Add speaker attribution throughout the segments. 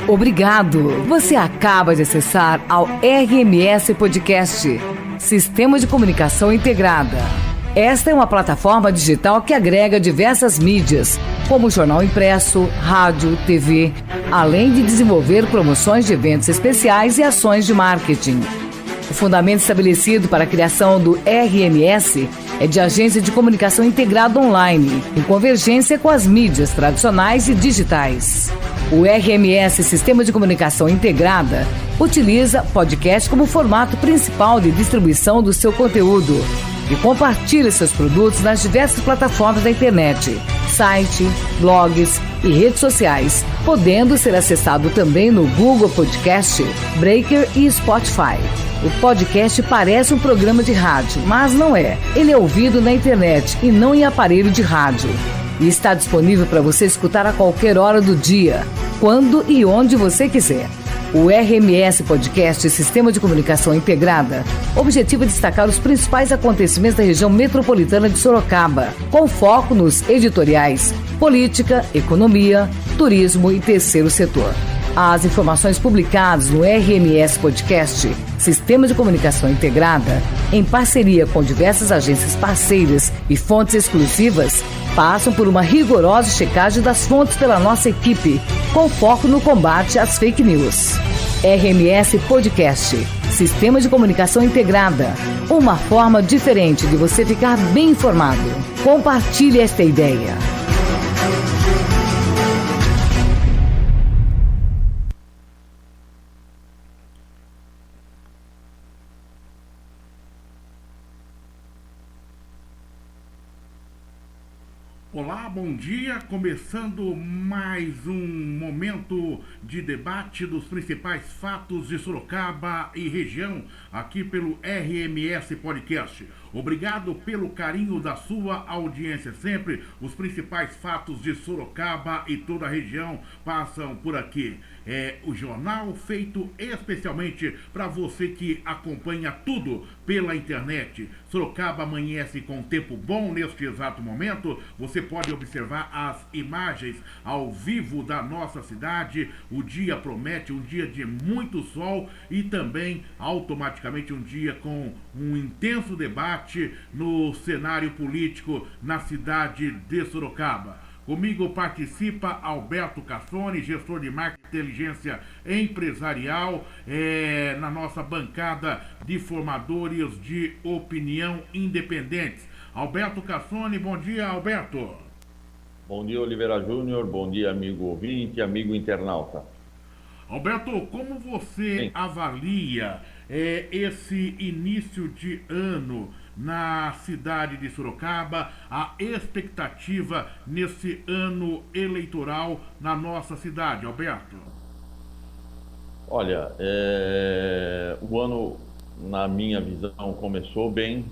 Speaker 1: Obrigado. Você acaba de acessar ao RMS Podcast, Sistema de Comunicação Integrada. Esta é uma plataforma digital que agrega diversas mídias, como jornal impresso, rádio, TV, além de desenvolver promoções de eventos especiais e ações de marketing. O fundamento estabelecido para a criação do RMS é de agência de comunicação integrada online, em convergência com as mídias tradicionais e digitais. O RMS Sistema de Comunicação Integrada utiliza podcast como formato principal de distribuição do seu conteúdo e compartilha seus produtos nas diversas plataformas da internet, site, blogs e redes sociais, podendo ser acessado também no Google Podcast, Breaker e Spotify. O podcast parece um programa de rádio, mas não é. Ele é ouvido na internet e não em aparelho de rádio. E está disponível para você escutar a qualquer hora do dia, quando e onde você quiser. O RMS Podcast Sistema de Comunicação Integrada objetiva destacar os principais acontecimentos da região metropolitana de Sorocaba, com foco nos editoriais, política, economia, turismo e terceiro setor. As informações publicadas no RMS Podcast Sistema de Comunicação Integrada, em parceria com diversas agências parceiras e fontes exclusivas, passam por uma rigorosa checagem das fontes pela nossa equipe, com foco no combate às fake news. RMS Podcast, Sistema de Comunicação Integrada, uma forma diferente de você ficar bem informado. Compartilhe esta ideia.
Speaker 2: Olá, bom dia. Começando mais um momento de debate dos principais fatos de Sorocaba e região, aqui pelo RMS Podcast. Obrigado pelo carinho da sua audiência sempre. Os principais fatos de Sorocaba e toda a região passam por aqui. É o jornal feito especialmente para você que acompanha tudo pela internet. Sorocaba amanhece com tempo bom neste exato momento. Você pode observar as imagens ao vivo da nossa cidade. O dia promete um dia de muito sol e também automaticamente um dia com um intenso debate no cenário político na cidade de Sorocaba. Comigo participa Alberto Cassone, gestor de marketing e inteligência empresarial, na nossa bancada de formadores de opinião independentes. Alberto Cassone, bom dia, Alberto.
Speaker 3: Bom dia, Oliveira Júnior, bom dia, amigo ouvinte, amigo internauta.
Speaker 2: Alberto, como você avalia esse início de ano na cidade de Sorocaba, a expectativa nesse ano eleitoral na nossa cidade, Alberto?
Speaker 3: Olha, o ano, na minha visão, começou bem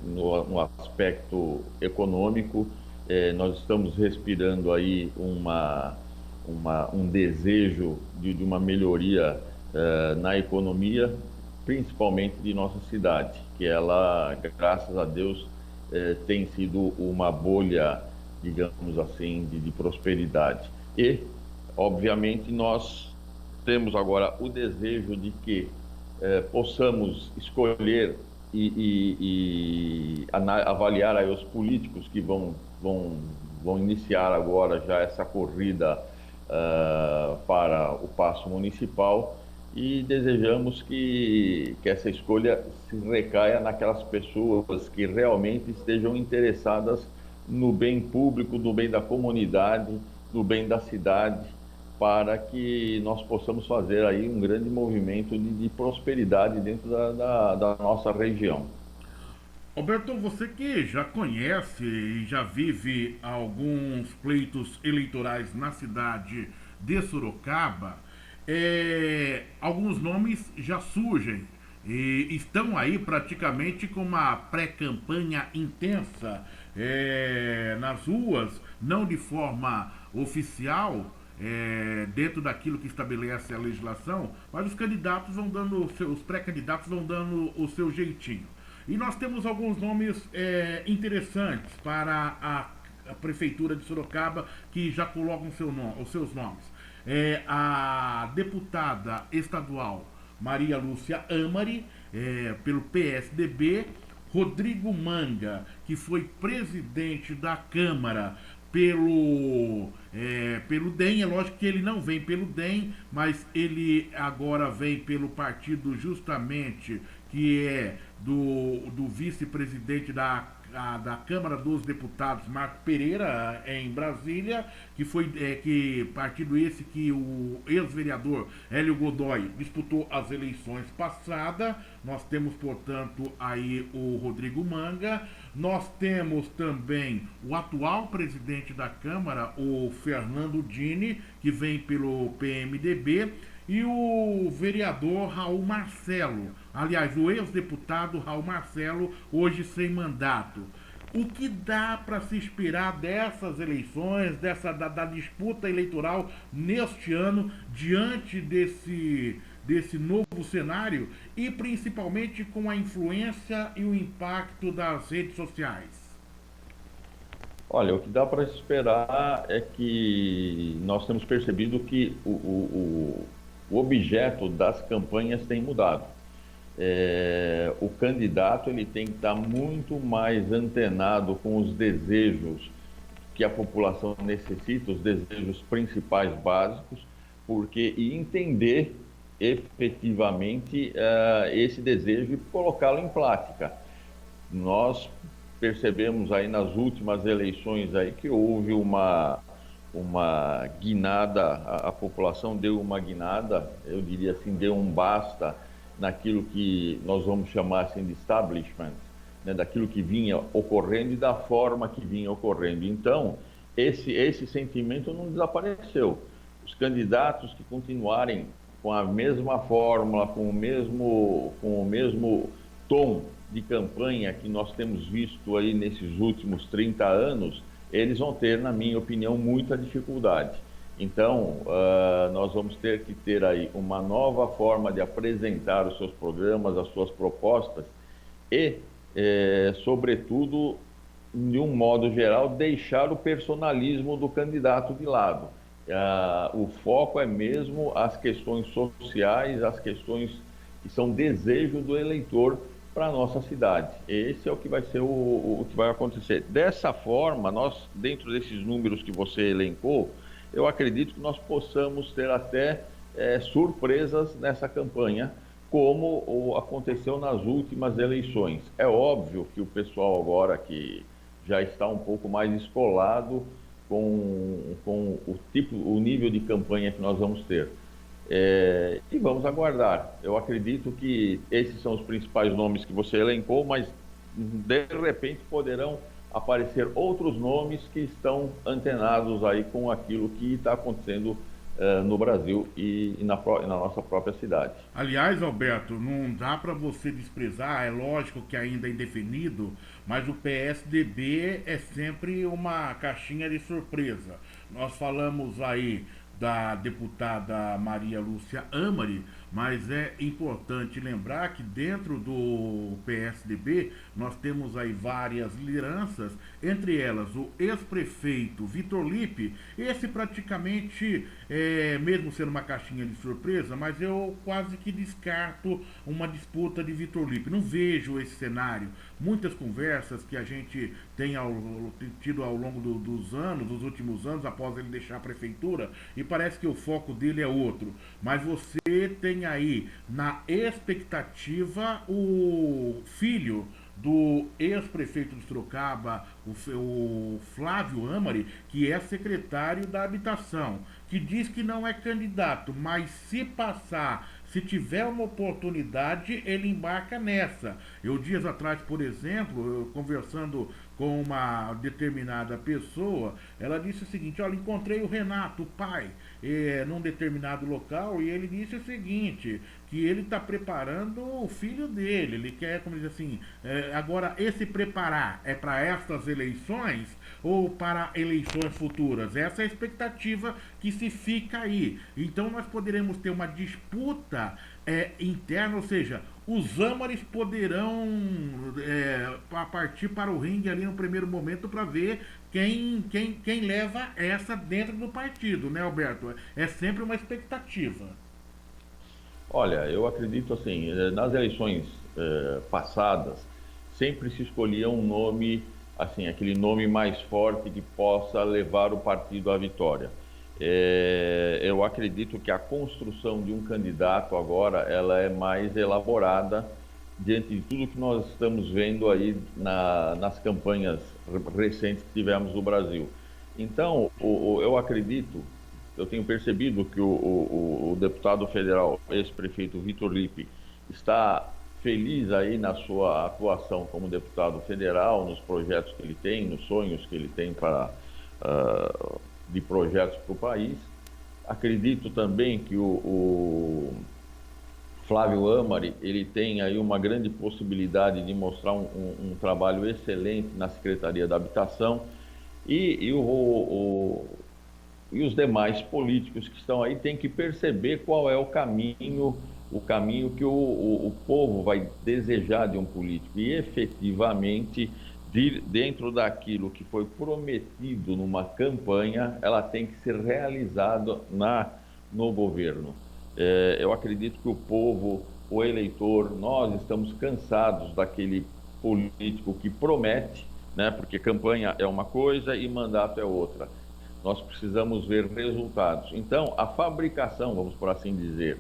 Speaker 3: no aspecto econômico. Nós estamos respirando aí um desejo de uma melhoria na economia, principalmente de nossa cidade, que ela, graças a Deus, tem sido uma bolha, digamos assim, de prosperidade. E, obviamente, nós temos agora o desejo de que possamos escolher e avaliar aí os políticos que vão iniciar agora já essa corrida para o Paço Municipal, e desejamos que essa escolha se recaia naquelas pessoas que realmente estejam interessadas no bem público, no bem da comunidade, no bem da cidade, para que nós possamos fazer aí um grande movimento de prosperidade dentro da nossa região.
Speaker 2: Alberto, você que já conhece e já vive alguns pleitos eleitorais na cidade de Sorocaba, alguns nomes já surgem e estão aí praticamente com uma pré-campanha intensa nas ruas, não de forma oficial, dentro daquilo que estabelece a legislação, mas os candidatos vão dando, os pré-candidatos vão dando o seu jeitinho. E nós temos alguns nomes interessantes para a Prefeitura de Sorocaba que já colocam os seus nomes. a deputada estadual Maria Lúcia Amari, pelo PSDB, Rodrigo Manga, que foi presidente da Câmara pelo DEM. É lógico que ele não vem pelo DEM, mas ele agora vem pelo partido justamente que é do vice-presidente da Câmara dos Deputados, Marco Pereira, em Brasília, que partido esse que o ex-vereador Hélio Godoy disputou as eleições passadas. Nós temos, portanto, aí o Rodrigo Manga. Nós temos também o atual presidente da Câmara, o Fernando Dini, que vem pelo PMDB, e o vereador Raul Marcelo, aliás, o ex-deputado Raul Marcelo, hoje sem mandato. O que dá para se esperar dessas eleições, da disputa eleitoral neste ano, diante desse novo cenário e principalmente com a influência e o impacto das redes sociais?
Speaker 3: Olha, o que dá para esperar é que nós temos percebido que o objeto das campanhas tem mudado. O candidato ele tem que estar muito mais antenado com os desejos que a população necessita, os desejos principais básicos, e entender efetivamente esse desejo e colocá-lo em prática. Nós percebemos aí nas últimas eleições aí que houve uma guinada, a população deu uma guinada, eu diria assim, deu um basta naquilo que nós vamos chamar assim de establishment, né, daquilo que vinha ocorrendo e da forma que vinha ocorrendo. Então, esse sentimento não desapareceu. Os candidatos que continuarem com a mesma fórmula, com o mesmo tom de campanha que nós temos visto aí nesses últimos 30 anos, eles vão ter, na minha opinião, muita dificuldade. Então, nós vamos ter que ter aí uma nova forma de apresentar os seus programas, as suas propostas e, sobretudo, de um modo geral, deixar o personalismo do candidato de lado. O foco é mesmo as questões sociais, as questões que são desejo do eleitor para a nossa cidade. Esse é o que vai ser o que vai acontecer. Dessa forma, nós, dentro desses números que você elencou, eu acredito que nós possamos ter até surpresas nessa campanha, como aconteceu nas últimas eleições. É óbvio que o pessoal agora que já está um pouco mais escolado com o nível de campanha que nós vamos ter. E vamos aguardar. Eu acredito que esses são os principais nomes que você elencou, mas de repente poderão aparecer outros nomes que estão antenados aí com aquilo que está acontecendo no Brasil e na nossa própria cidade.
Speaker 2: Aliás, Alberto, não dá para você desprezar, é lógico que ainda é indefinido, mas o PSDB é sempre uma caixinha de surpresa. Nós falamos aí da deputada Maria Lúcia Amari, mas é importante lembrar que dentro do PSDB nós temos aí várias lideranças, entre elas o ex-prefeito Vitor Lippe. Esse praticamente, mesmo sendo uma caixinha de surpresa, mas eu quase que descarto uma disputa de Vitor Lippe. Não vejo esse cenário. Muitas conversas que a gente tem tido ao longo dos últimos anos, após ele deixar a prefeitura, e parece que o foco dele é outro. Mas você tem aí na expectativa o filho do ex-prefeito de Sorocaba, o Flávio Amari, que é secretário da Habitação, que diz que não é candidato, mas se passar, se tiver uma oportunidade, ele embarca nessa. Eu, dias atrás, por exemplo, conversando com uma determinada pessoa, ela disse o seguinte: olha, encontrei o Renato, o pai, num determinado local, e ele disse o seguinte, que ele está preparando o filho dele, ele quer, como diz assim, agora, esse preparar é para estas eleições ou para eleições futuras? Essa é a expectativa que se fica aí. Então nós poderemos ter uma disputa interna, ou seja, os âmares poderão partir para o ringue ali no primeiro momento para ver quem leva essa dentro do partido, né, Alberto? É sempre uma expectativa.
Speaker 3: Olha, eu acredito assim, nas eleições passadas, sempre se escolhia um nome, assim, aquele nome mais forte que possa levar o partido à vitória. Eu acredito que a construção de um candidato agora, ela é mais elaborada diante de tudo que nós estamos vendo aí nas campanhas recentes que tivemos no Brasil. Então, eu acredito, eu tenho percebido que o deputado federal, ex-prefeito Vitor Lippe, está feliz aí na sua atuação como deputado federal, nos projetos que ele tem, nos sonhos que ele tem de projetos para o país. Acredito também que o Flávio Amari, ele tem aí uma grande possibilidade de mostrar um trabalho excelente na Secretaria da Habitação e os demais políticos que estão aí têm que perceber qual é o caminho que o povo vai desejar de um político e efetivamente dentro daquilo que foi prometido numa campanha, ela tem que ser realizada no governo. Eu acredito que o povo, o eleitor, nós estamos cansados daquele político que promete, né? Porque campanha é uma coisa e mandato é outra. Nós precisamos ver resultados. Então, a fabricação, vamos por assim dizer,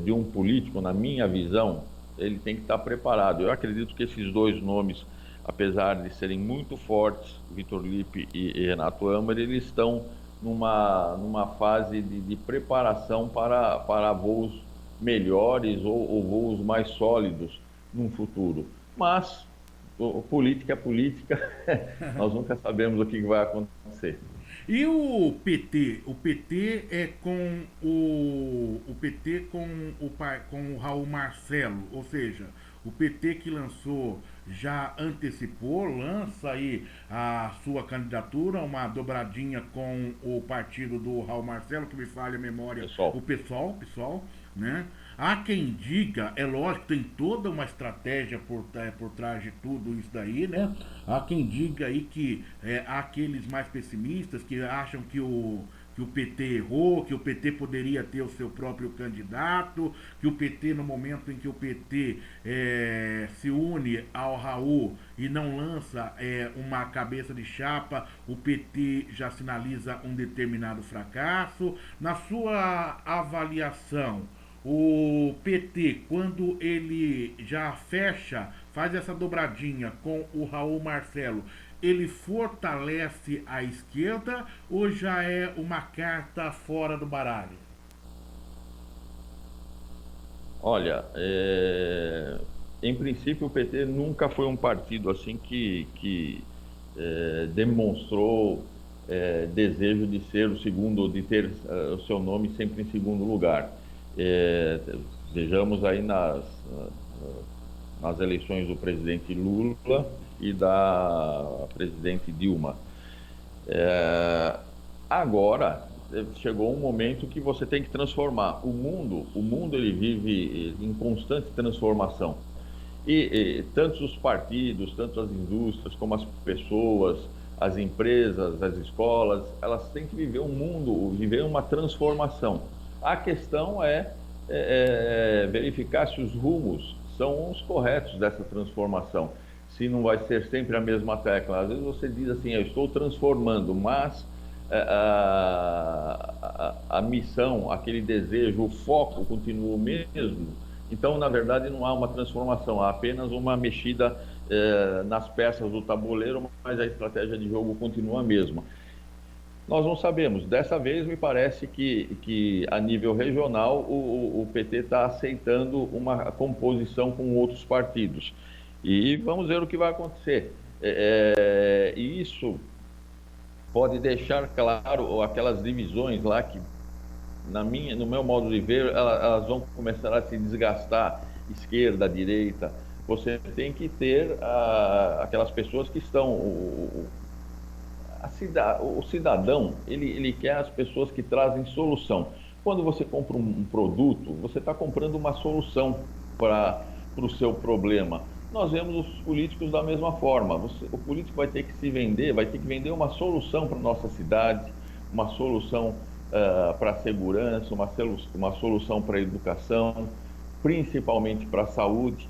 Speaker 3: de um político, na minha visão, ele tem que estar preparado. Eu acredito que esses dois nomes, apesar de serem muito fortes, Vitor Lippe e Renato Amari, eles estão numa fase de preparação para voos melhores ou voos mais sólidos no futuro. Mas política é política, nós nunca sabemos o que vai acontecer.
Speaker 2: E o PT? O PT é com o PT com o Raul Marcelo, ou seja, o PT que lançou, já antecipou, lança aí a sua candidatura, uma dobradinha com o partido do Raul Marcelo, que me falha a memória,
Speaker 3: Pessoal.
Speaker 2: o PSOL, né? Há quem diga, é lógico, tem toda uma estratégia por trás de tudo isso daí, né? Há quem diga aí que há aqueles mais pessimistas que acham que o PT errou, que o PT poderia ter o seu próprio candidato, que o PT, no momento em que o PT se une ao Raul e não lança uma cabeça de chapa, o PT já sinaliza um determinado fracasso. Na sua avaliação, o PT, quando ele já faz essa dobradinha com o Raul Marcelo, ele fortalece a esquerda ou já é uma carta fora do baralho?
Speaker 3: Olha, em princípio o PT nunca foi um partido assim que demonstrou desejo de ser o segundo, de ter o seu nome sempre em segundo lugar. Vejamos aí nas eleições do presidente Lula e da presidente Dilma. Agora chegou um momento que você tem que transformar. O mundo ele vive em constante transformação. E tanto os partidos, tanto as indústrias, como as pessoas, as empresas, as escolas, elas têm que viver um mundo, viver uma transformação. A questão é verificar se os rumos são os corretos dessa transformação. Se não vai ser sempre a mesma tecla. Às vezes você diz assim, eu estou transformando, mas a missão, aquele desejo, o foco continua o mesmo. Então, na verdade, não há uma transformação, há apenas uma mexida nas peças do tabuleiro, mas a estratégia de jogo continua a mesma. Nós não sabemos. Dessa vez, me parece que a nível regional, o PT está aceitando uma composição com outros partidos. E vamos ver o que vai acontecer. E isso pode deixar claro aquelas divisões lá que, no meu modo de ver, elas vão começar a se desgastar, esquerda, direita. Você tem que ter aquelas pessoas que estão... O cidadão, ele quer as pessoas que trazem solução. Quando você compra um produto, você está comprando uma solução para para o seu problema. Nós vemos os políticos da mesma forma. O político vai ter que se vender, vai ter que vender uma solução para a nossa cidade, uma solução para a segurança, uma solução para a educação, principalmente para a saúde.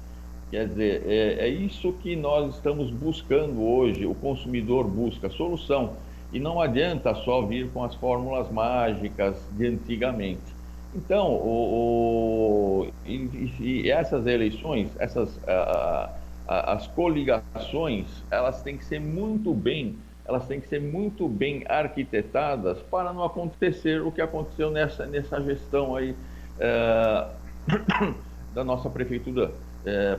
Speaker 3: Quer dizer, é isso que nós estamos buscando hoje. O consumidor busca solução. E não adianta só vir com as fórmulas mágicas de antigamente. Então, essas eleições, as coligações, elas têm que ser muito bem arquitetadas para não acontecer o que aconteceu nessa gestão aí da nossa prefeitura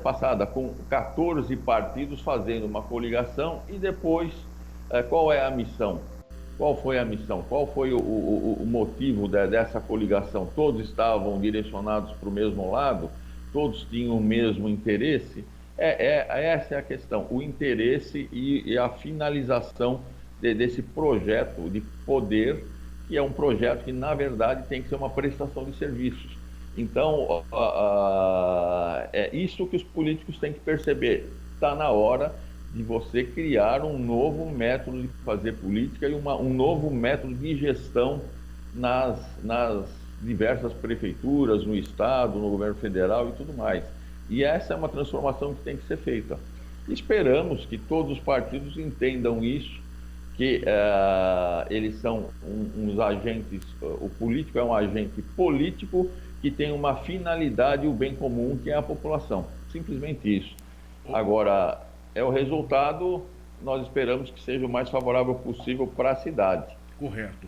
Speaker 3: passada, com 14 partidos fazendo uma coligação e depois qual é a missão? Qual foi a missão? Qual foi o motivo dessa coligação? Todos estavam direcionados para o mesmo lado? Todos tinham o mesmo interesse? Essa é a questão, o interesse e a finalização desse projeto de poder, que é um projeto que, na verdade, tem que ser uma prestação de serviços. Então, é isso que os políticos têm que perceber. Está na hora de você criar um novo método de fazer política e um novo método de gestão nas diversas prefeituras, no Estado, no governo federal e tudo mais. E essa é uma transformação que tem que ser feita. Esperamos que todos os partidos entendam isso, que eles são uns agentes, o político é um agente político que tem uma finalidade, o bem comum, que é a população. Simplesmente isso. Agora, o resultado, nós esperamos que seja o mais favorável possível para a cidade.
Speaker 2: Correto.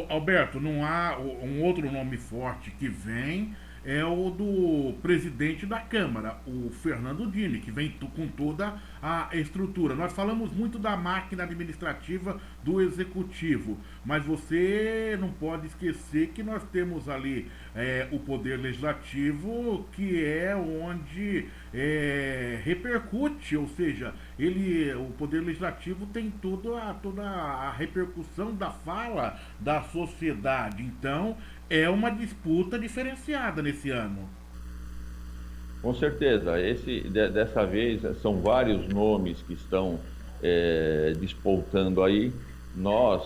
Speaker 2: Alberto, não há um outro nome forte que vem, é o do presidente da Câmara, o Fernando Dini, que vem com toda a estrutura. Nós falamos muito da máquina administrativa do Executivo, mas você não pode esquecer que nós temos ali o Poder Legislativo, que é onde repercute, ou seja, o Poder Legislativo tem toda a repercussão da fala da sociedade. Então, é uma disputa diferenciada nesse ano.
Speaker 3: Com certeza. Dessa vez, são vários nomes que estão despontando aí. Nós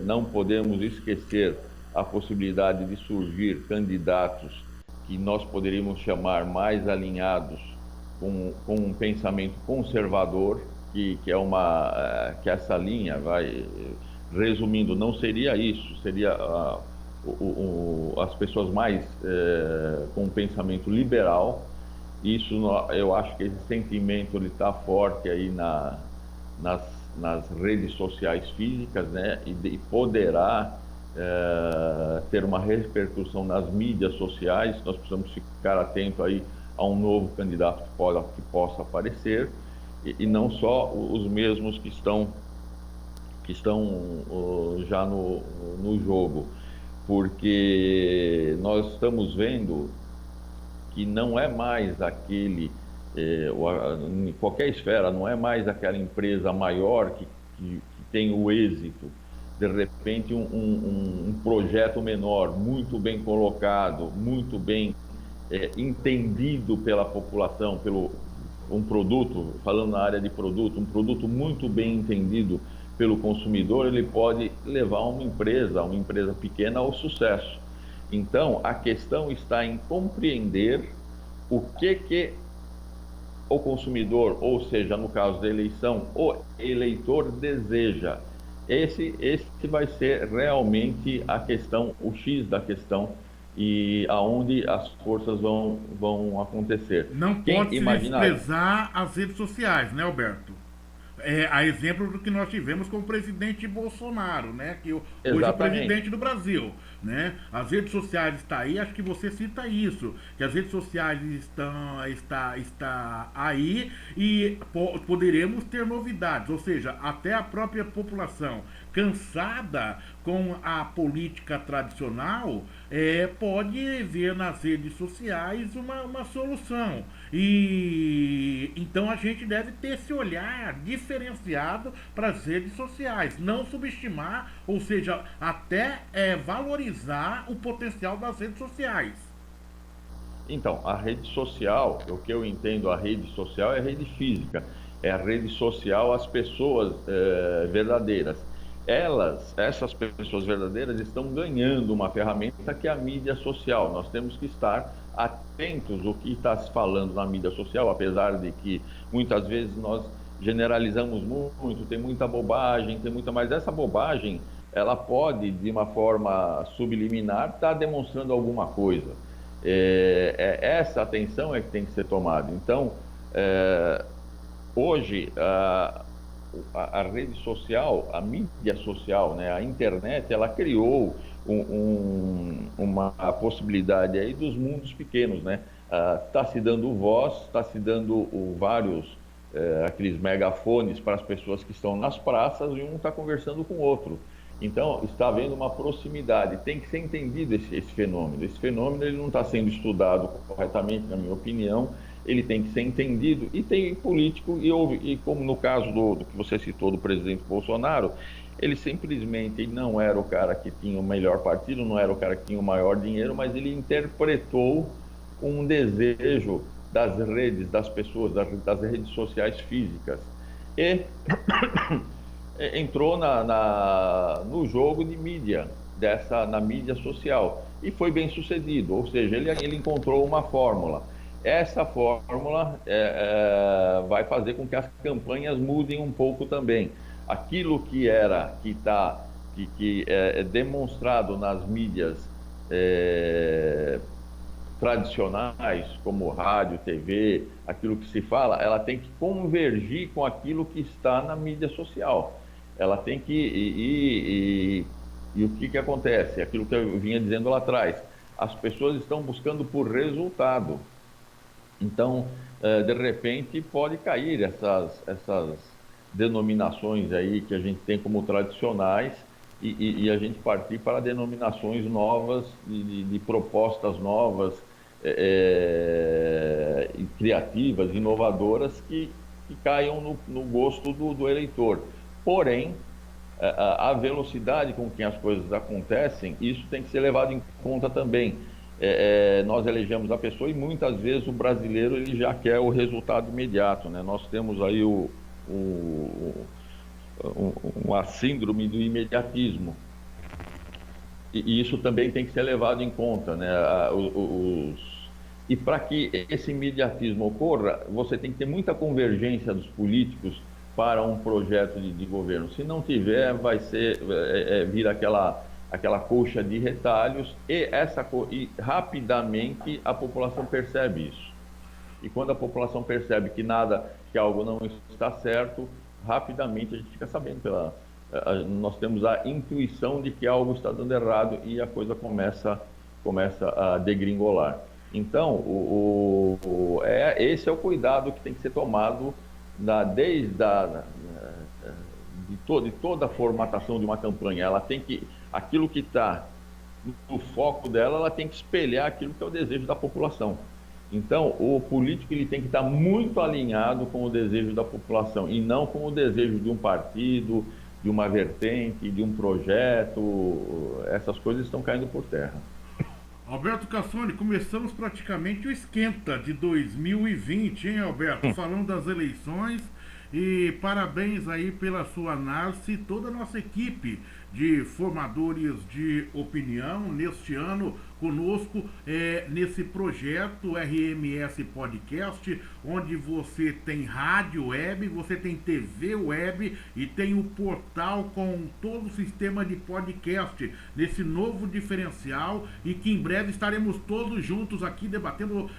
Speaker 3: não podemos esquecer a possibilidade de surgir candidatos que nós poderíamos chamar mais alinhados com um pensamento conservador, que é essa linha, resumindo, não seria isso, seria as pessoas mais com um pensamento liberal. Isso, eu acho que esse sentimento está forte aí nas redes sociais físicas, né? E poderá ter uma repercussão nas mídias sociais. Nós precisamos ficar atento aí a um novo candidato que possa aparecer, e não só os mesmos que estão já no jogo, porque nós estamos vendo que não é mais em qualquer esfera, não é mais aquela empresa maior que tem o êxito. De repente, um projeto menor, muito bem colocado, muito bem entendido pela população, um produto, falando na área de produto, um produto muito bem entendido pelo consumidor, ele pode levar uma empresa pequena ao sucesso. Então, a questão está em compreender o que o consumidor, ou seja, no caso da eleição, o eleitor deseja. Esse vai ser realmente a questão, o X da questão, e aonde as forças vão acontecer.
Speaker 2: Não pode se desprezar as redes sociais, né, Alberto? A exemplo do que nós tivemos com o presidente Bolsonaro, né? Que hoje é o presidente do Brasil, né? As redes sociais estão aí, acho que você cita isso, que as redes sociais está aí e poderemos ter novidades, ou seja, até a própria população cansada com a política tradicional pode ver nas redes sociais uma solução. E então a gente deve ter esse olhar diferenciado para as redes sociais, não subestimar, ou seja, até valorizar o potencial das redes sociais.
Speaker 3: Então, a rede social, o que eu entendo a rede social é a rede física, é a rede social as pessoas verdadeiras. Essas pessoas verdadeiras estão ganhando uma ferramenta que é a mídia social. Nós temos que estar atentos ao que está se falando na mídia social, apesar de que muitas vezes nós generalizamos muito, tem muita bobagem, tem muita, mas essa bobagem, ela pode, de uma forma subliminar, estar demonstrando alguma coisa. Essa atenção é que tem que ser tomada. Então, é, hoje, a rede social, a mídia social, né, a internet, ela criou uma possibilidade aí dos mundos pequenos, né? Está se dando voz, está se dando vários aqueles megafones para as pessoas que estão nas praças e um está conversando com o outro. Então, está havendo uma proximidade. Tem que ser entendido esse fenômeno. Esse fenômeno ele não está sendo estudado corretamente, na minha opinião. Ele tem que ser entendido. E tem político, e como no caso do que você citou do presidente Bolsonaro, ele simplesmente não era o cara que tinha o melhor partido, não era o cara que tinha o maior dinheiro, mas ele interpretou um desejo das redes, das pessoas, das redes sociais físicas. E entrou no jogo de mídia, na mídia social, e foi bem sucedido, ou seja, ele encontrou uma fórmula. Essa fórmula vai fazer com que as campanhas mudem um pouco também. Aquilo que é demonstrado nas mídias tradicionais, como rádio, TV, aquilo que se fala, ela tem que convergir com aquilo que está na mídia social. Ela tem que e o que acontece? Aquilo que eu vinha dizendo lá atrás. As pessoas estão buscando por resultado. Então, de repente, pode cair essas denominações aí que a gente tem como tradicionais e a gente partir para denominações novas, de propostas novas, criativas, inovadoras, que caiam no gosto do eleitor. Porém, a velocidade com que as coisas acontecem, isso tem que ser levado em conta também. Nós elegemos a pessoa e muitas vezes o brasileiro ele já quer o resultado imediato, né? Nós temos aí uma síndrome do imediatismo e isso também tem que ser levado em conta, né? E para que esse imediatismo ocorra, você tem que ter muita convergência dos políticos para um projeto de governo. Se não tiver, vai ser vir aquela colcha de retalhos e rapidamente a população percebe isso. E quando a população percebe que algo não está certo, rapidamente a gente fica sabendo nós temos a intuição de que algo está dando errado e a coisa começa a degringolar. Então, esse é o cuidado que tem que ser tomado de toda a formatação de uma campanha. Ela tem aquilo que está no foco dela, ela tem que espelhar aquilo que é o desejo da população. Então, o político ele tem que estar muito alinhado com o desejo da população e não com o desejo de um partido, de uma vertente, de um projeto. Essas coisas estão caindo por terra.
Speaker 2: Alberto Cassoni, começamos praticamente o esquenta de 2020, hein, Alberto? Falando das eleições, e parabéns aí pela sua análise, toda a nossa equipe de formadores de opinião neste ano conosco nesse projeto RMS Podcast, onde você tem rádio web, você tem TV web e tem o portal com todo o sistema de podcast nesse novo diferencial, e que em breve estaremos todos juntos aqui debatendo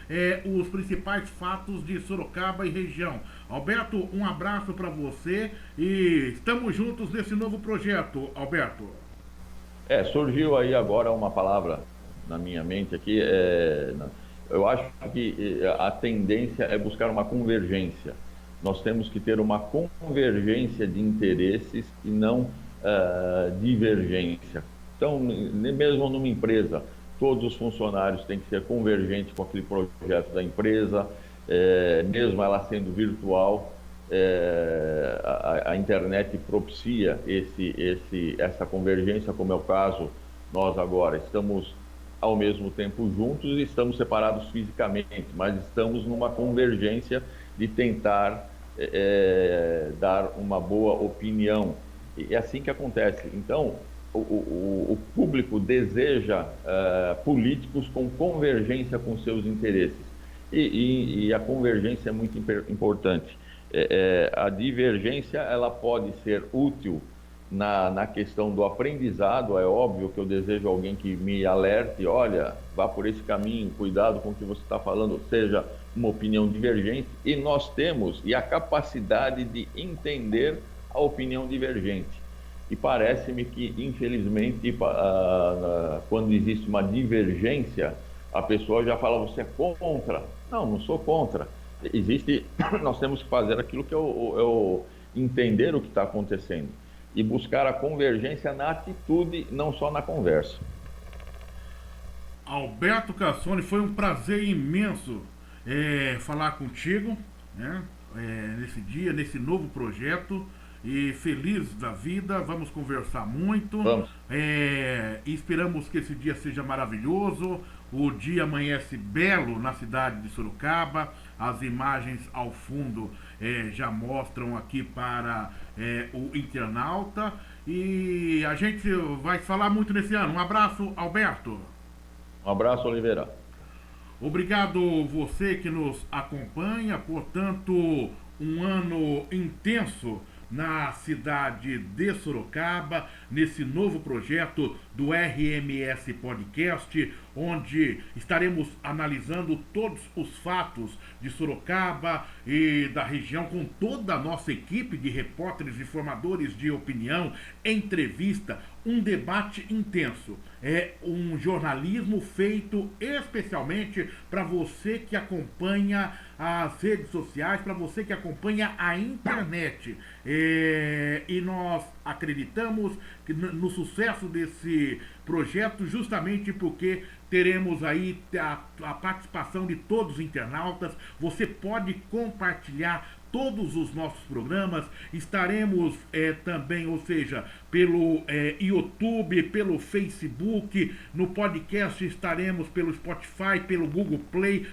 Speaker 2: os principais fatos de Sorocaba e região. Alberto, um abraço para você e estamos juntos nesse novo projeto, Alberto.
Speaker 3: Surgiu aí agora uma palavra na minha mente aqui. Eu acho que a tendência é buscar uma convergência. Nós temos que ter uma convergência de interesses e não divergência. Então, mesmo numa empresa, todos os funcionários têm que ser convergentes com aquele projeto da empresa, mesmo ela sendo virtual. A internet propicia essa convergência, como é o caso. Nós agora estamos ao mesmo tempo juntos e estamos separados fisicamente, mas estamos numa convergência de tentar dar uma boa opinião. E é assim que acontece. Então, o público deseja políticos com convergência com seus interesses. E a convergência é muito importante. A divergência ela pode ser útil na questão do aprendizado. É óbvio que eu desejo alguém que me alerte, olha, vá por esse caminho, cuidado com o que você está falando, seja uma opinião divergente, e nós temos a capacidade de entender a opinião divergente. E parece-me que, infelizmente, quando existe uma divergência, a pessoa já fala, você é contra. Não sou contra. Nós temos que fazer aquilo que é entender o que está acontecendo e buscar a convergência na atitude, não só na conversa.
Speaker 2: Alberto Cassone, foi um prazer imenso falar contigo, né? Nesse dia, nesse novo projeto. E feliz da vida, vamos conversar muito.
Speaker 3: Vamos.
Speaker 2: E esperamos que esse dia seja maravilhoso. O dia amanhece belo na cidade de Sorocaba. As imagens ao fundo já mostram aqui para o internauta. E a gente vai falar muito nesse ano. Um abraço, Alberto.
Speaker 3: Um abraço, Oliveira.
Speaker 2: Obrigado você que nos acompanha. Portanto, um ano intenso na cidade de Sorocaba, nesse novo projeto do RMS Podcast, onde estaremos analisando todos os fatos de Sorocaba e da região com toda a nossa equipe de repórteres e formadores de opinião, entrevista, um debate intenso. É um jornalismo feito especialmente para você que acompanha as redes sociais, para você que acompanha a internet. E nós acreditamos que no sucesso desse projeto, justamente porque teremos aí a participação de todos os internautas. Você pode compartilhar todos os nossos programas. Estaremos também, ou seja, pelo YouTube, pelo Facebook, no podcast estaremos pelo Spotify, pelo Google Play,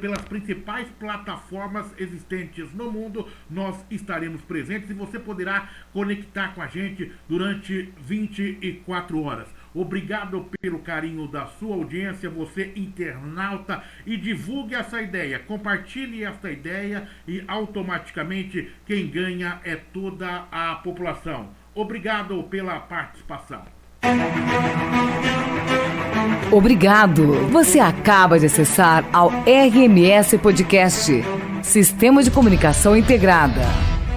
Speaker 2: pelas principais plataformas existentes no mundo. Nós estaremos presentes e você poderá conectar com a gente durante 24 horas. Obrigado pelo carinho da sua audiência, você internauta, e divulgue essa ideia, compartilhe essa ideia e automaticamente quem ganha é toda a população. Obrigado pela participação.
Speaker 1: Obrigado. Você acaba de acessar ao RMS Podcast, Sistema de Comunicação Integrada.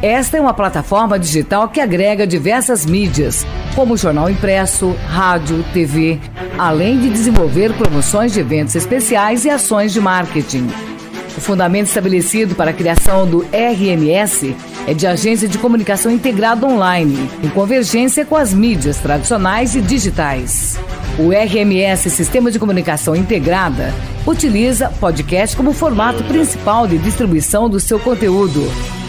Speaker 1: Esta é uma plataforma digital que agrega diversas mídias, como jornal impresso, rádio, TV, além de desenvolver promoções de eventos especiais e ações de marketing. O fundamento estabelecido para a criação do RMS é de agência de comunicação integrada online, em convergência com as mídias tradicionais e digitais. O RMS Sistema de Comunicação Integrada utiliza podcast como formato principal de distribuição do seu conteúdo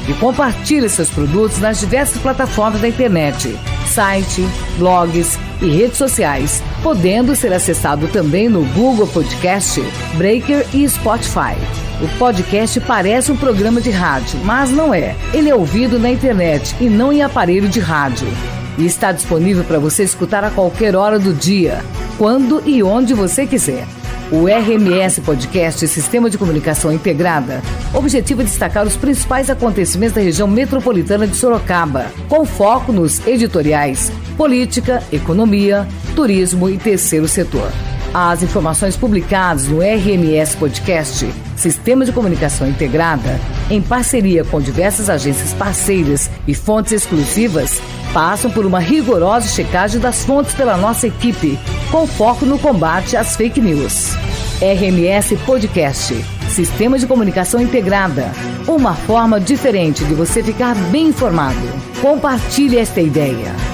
Speaker 1: e compartilha seus produtos nas diversas plataformas da internet, site, blogs e redes sociais, podendo ser acessado também no Google Podcast, Breaker e Spotify. O podcast parece um programa de rádio, mas não é. Ele é ouvido na internet e não em aparelho de rádio. E está disponível para você escutar a qualquer hora do dia, quando e onde você quiser. O RMS Podcast Sistema de Comunicação Integrada objetiva destacar os principais acontecimentos da região metropolitana de Sorocaba, com foco nos editoriais, política, economia, turismo e terceiro setor. As informações publicadas no RMS Podcast Sistema de Comunicação Integrada, em parceria com diversas agências parceiras e fontes exclusivas, passam por uma rigorosa checagem das fontes pela nossa equipe, com foco no combate às fake news. RMS Podcast, Sistema de Comunicação Integrada, uma forma diferente de você ficar bem informado. Compartilhe esta ideia.